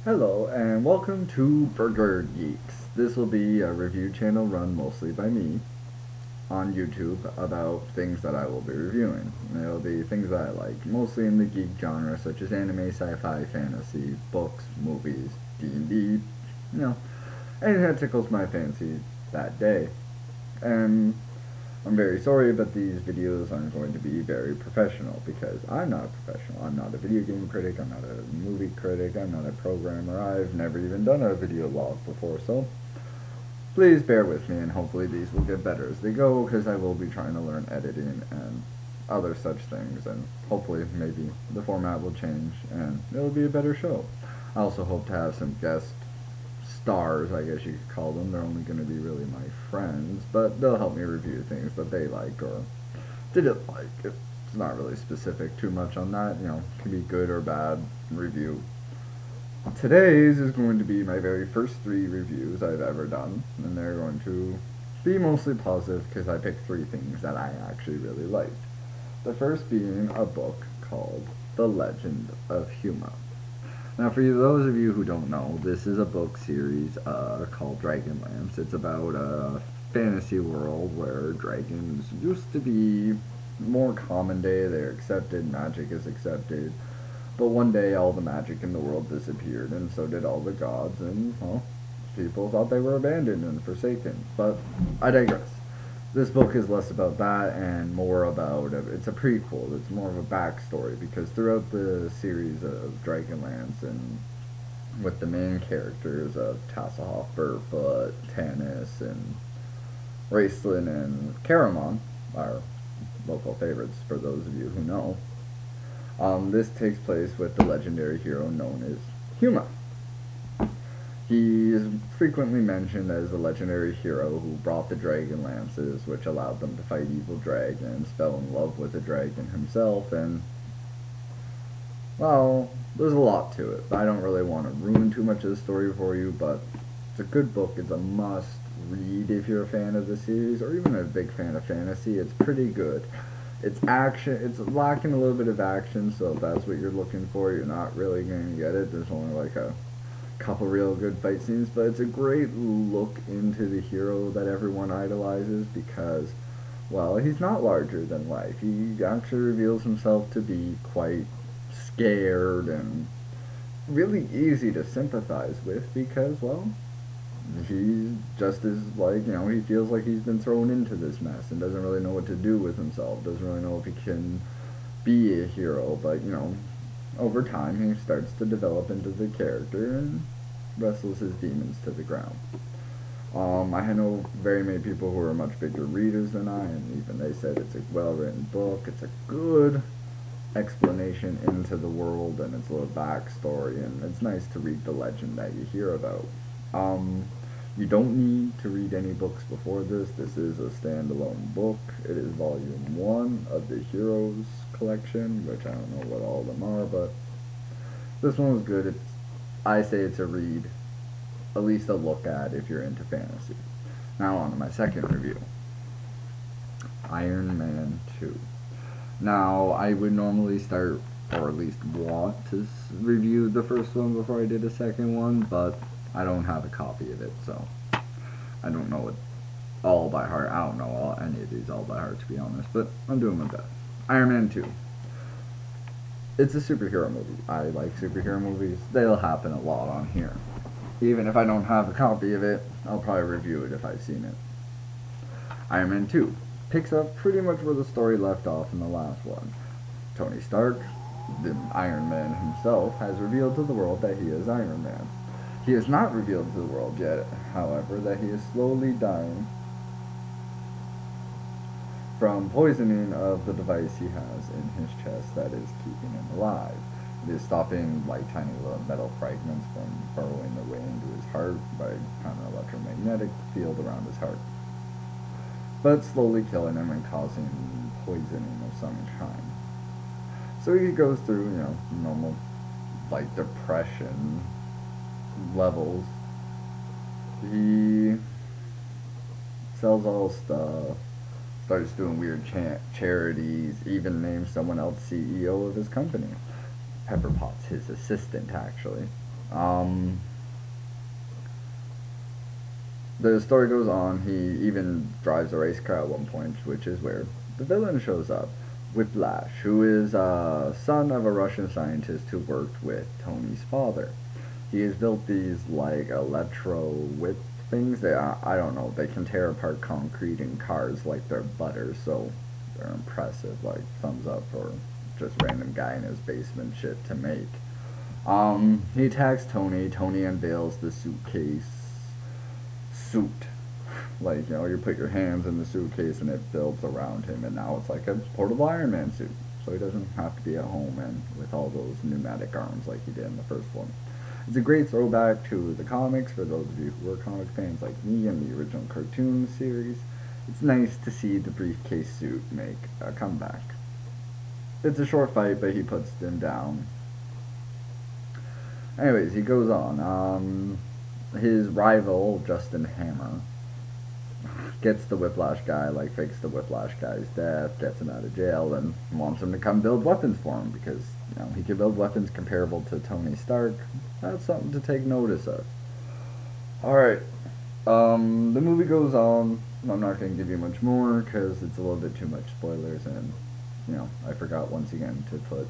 Hello and welcome to Burger Geeks. This will be a review channel run mostly by me on YouTube about things that I will be reviewing. It'll be things that I like, mostly in the geek genre such as anime, sci-fi, fantasy, books, movies, D&D, anything that tickles my fancy that day. And I'm very sorry, but these videos aren't going to be very professional because I'm not a professional. I'm not a video game critic, I'm not a movie critic, I'm not a programmer, I've never even done a video log before, so please bear with me and hopefully these will get better as they go because I will be trying to learn editing and other such things, and hopefully maybe the format will change and it'll be a better show. I also hope to have some guest stars, I guess you could call them. They're only going to be really my friends, but they'll help me review things that they like or didn't like. It's not really specific too much on that, it can be good or bad review. Today's is going to be my very first 3 reviews I've ever done, and they're going to be mostly positive because I picked 3 things that I actually really liked. The first being a book called The Legend of Huma. Now, for those of you who don't know, this is a book series called Dragonlance. It's about a fantasy world where dragons used to be more common day. They're accepted, magic is accepted. But one day, all the magic in the world disappeared, and so did all the gods, and, well, people thought they were abandoned and forsaken. But I digress. This book is less about that and more about, it's a prequel, it's more of a backstory, because throughout the series of Dragonlance and with the main characters of Tasselhoff, Burfoot, Tanis, and Raistlin, and Caramon, our local favorites for those of you who know, this takes place with the legendary hero known as Huma. He is frequently mentioned as the legendary hero who brought the dragon lances, which allowed them to fight evil dragons, fell in love with the dragon himself, and, well, there's a lot to it. I don't really want to ruin too much of the story for you, but it's a good book. It's a must read if you're a fan of the series, or even a big fan of fantasy. It's pretty good. It's lacking a little bit of action, so if that's what you're looking for, you're not really going to get it. There's only like a couple real good fight scenes, but it's a great look into the hero that everyone idolizes because, well, he's not larger than life. He actually reveals himself to be quite scared and really easy to sympathize with because, well, he's just as, he feels like he's been thrown into this mess and doesn't really know what to do with himself, doesn't really know if he can be a hero, but, over time he starts to develop into the character and wrestles his demons to the ground. I know very many people who are much bigger readers than I, and even they said it's a well-written book. It's a good explanation into the world, and it's a little backstory, and it's nice to read the legend that you hear about. You don't need to read any books before this. This is a standalone book. It is volume 1 of the Heroes collection, which I don't know what all of them are, but this one was good. I say it's a read, at least a look at if you're into fantasy. Now on to my second review, Iron Man 2. Now, I would normally start, or at least want to review the first one before I did the second one, but I don't have a copy of it, so I don't know it all by heart. I don't know any of these all by heart, to be honest, but I'm doing my best. Iron Man 2. It's a superhero movie. I like superhero movies. They'll happen a lot on here. Even if I don't have a copy of it, I'll probably review it if I've seen it. Iron Man 2 picks up pretty much where the story left off in the last one. Tony Stark, the Iron Man himself, has revealed to the world that he is Iron Man. He has not revealed to the world yet, however, that he is slowly dying from poisoning of the device he has in his chest that is keeping him alive. It is stopping tiny little metal fragments from burrowing their way into his heart by kind of electromagnetic field around his heart, but slowly killing him and causing poisoning of some kind. So he goes through, normal, depression levels. He sells all stuff, starts doing weird charities, even names someone else CEO of his company. Pepper Potts, his assistant, actually. The story goes on, he even drives a race car at one point, which is where the villain shows up, Whiplash, who is a son of a Russian scientist who worked with Tony's father. He has built these, like, electro-whip things. I don't know, they can tear apart concrete in cars like they're butter, so they're impressive, like, thumbs up for just random guy in his basement shit to make. He attacks Tony. Tony unveils the suitcase suit. Like, you know, you put your hands in the suitcase and it builds around him, and now it's like a portable Ironman suit. So he doesn't have to be at home and with all those pneumatic arms like he did in the first one. It's a great throwback to the comics for those of you who are comic fans like me and the original cartoon series. It's nice to see the briefcase suit make a comeback. It's a short fight, but he puts them down. Anyways, he goes on. His rival, Justin Hammer, gets the Whiplash guy, like fakes the Whiplash guy's death, gets him out of jail, and wants him to come build weapons for him because, you know, he can build weapons comparable to Tony Stark. That's something to take notice of. Alright, the movie goes on. I'm not going to give you much more because it's a little bit too much spoilers, and, you know, I forgot once again to put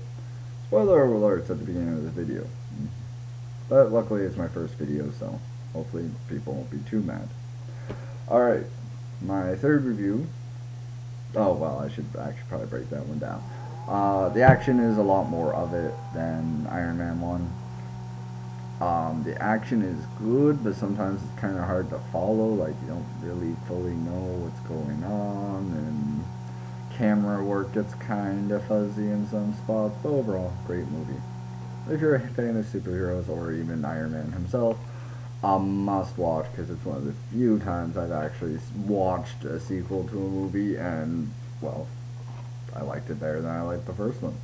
spoiler alerts at the beginning of the video. But luckily it's my first video, so hopefully people won't be too mad. Alright, my third review. Oh, well, I should actually probably break that one down. The action is a lot more of it than Iron Man 1. The action is good, but sometimes it's kind of hard to follow. Like, you don't really fully know what's going on, and camera work gets kind of fuzzy in some spots. But overall, great movie. If you're a fan of superheroes or even Iron Man himself, a must watch because it's one of the few times I've actually watched a sequel to a movie and, well, I liked it better than I liked the first one.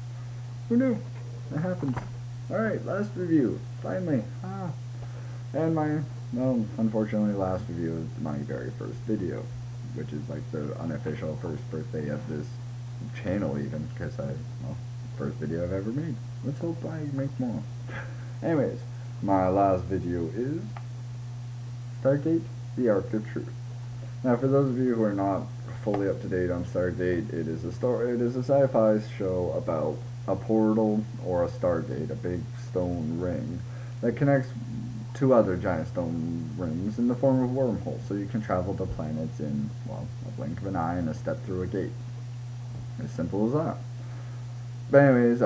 Who knew? It happens. Alright, last review. Finally. And my, well, unfortunately last review is my very first video, which is like the unofficial first birthday of this channel even, because well, first video I've ever made. Let's hope I make more. Anyways, my last video is Stargate, the Arc of Truth. Now, for those of you who are not fully up to date on Stargate, it is a sci-fi show about a portal or a stargate, a big stone ring that connects two other giant stone rings in the form of wormholes, so you can travel to planets in, well, a blink of an eye and a step through a gate. As simple as that. But anyways,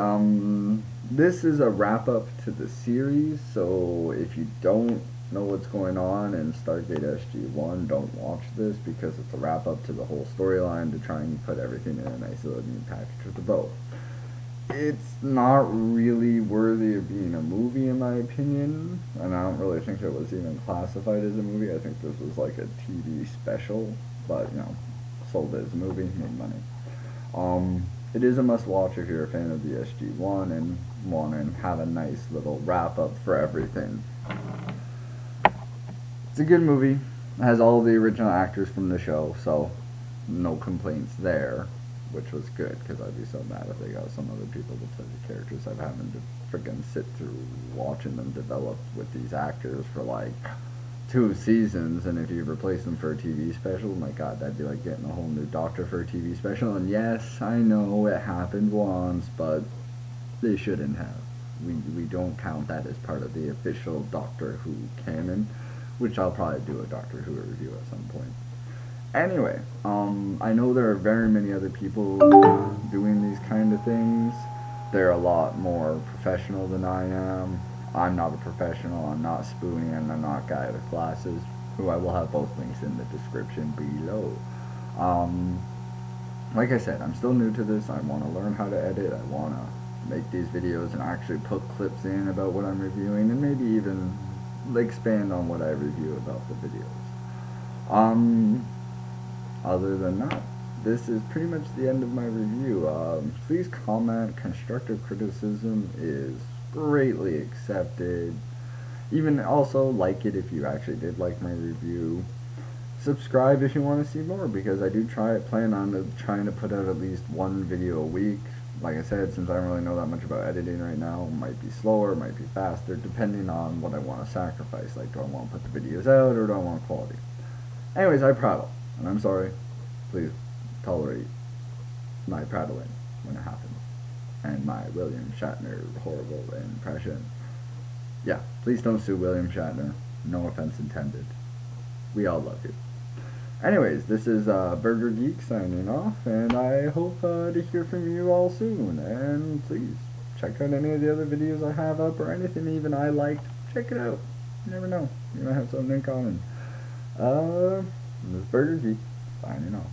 this is a wrap-up to the series, so if you don't know what's going on in Stargate SG-1, don't watch this because it's a wrap-up to the whole storyline to try and put everything in a nice little neat package with the bow. It's not really worthy of being a movie in my opinion, and I don't really think it was even classified as a movie. I think this was like a TV special, but, you know, sold it as a movie, made money. It is a must-watch if you're a fan of the SG-1 and want to have a nice little wrap-up for everything. It's a good movie. It has all the original actors from the show, so no complaints there, which was good, because I'd be so mad if they got some other people to play the characters. I've having to freaking sit through watching them develop with these actors for like 2 seasons, and if you replace them for a TV special, my god, that'd be like getting a whole new Doctor for a TV special. And yes, I know it happened once, but they shouldn't have. We don't count that as part of the official Doctor Who canon, which I'll probably do a Doctor Who review at some point. Anyway, I know there are very many other people doing these kind of things. They're a lot more professional than I am. I'm not a professional, I'm not spooning, and I'm not a guy with glasses, who I will have both links in the description below. Like I said, I'm still new to this. I want to learn how to edit. I want to make these videos and actually put clips in about what I'm reviewing, and maybe even expand on what I review about the videos. Other than that, this is pretty much the end of my review. Please comment. Constructive criticism is greatly accepted. Even also like it if you actually did like my review. Subscribe if you want to see more, because I do plan on trying to put out at least one video a week. like I said, since I don't really know that much about editing right now, it might be slower, it might be faster, depending on what I want to sacrifice. Like, do I want to put the videos out, or do I want quality? Anyways, I prattle, and I'm sorry. Please tolerate my prattling when it happens, and my William Shatner horrible impression. Yeah, please don't sue William Shatner. No offense intended. We all love you. Anyways, this is Burger Geek signing off, and I hope to hear from you all soon. And please, check out any of the other videos I have up, or anything even I liked. Check it out. You never know. You might have something in common. This is Burger Geek signing off.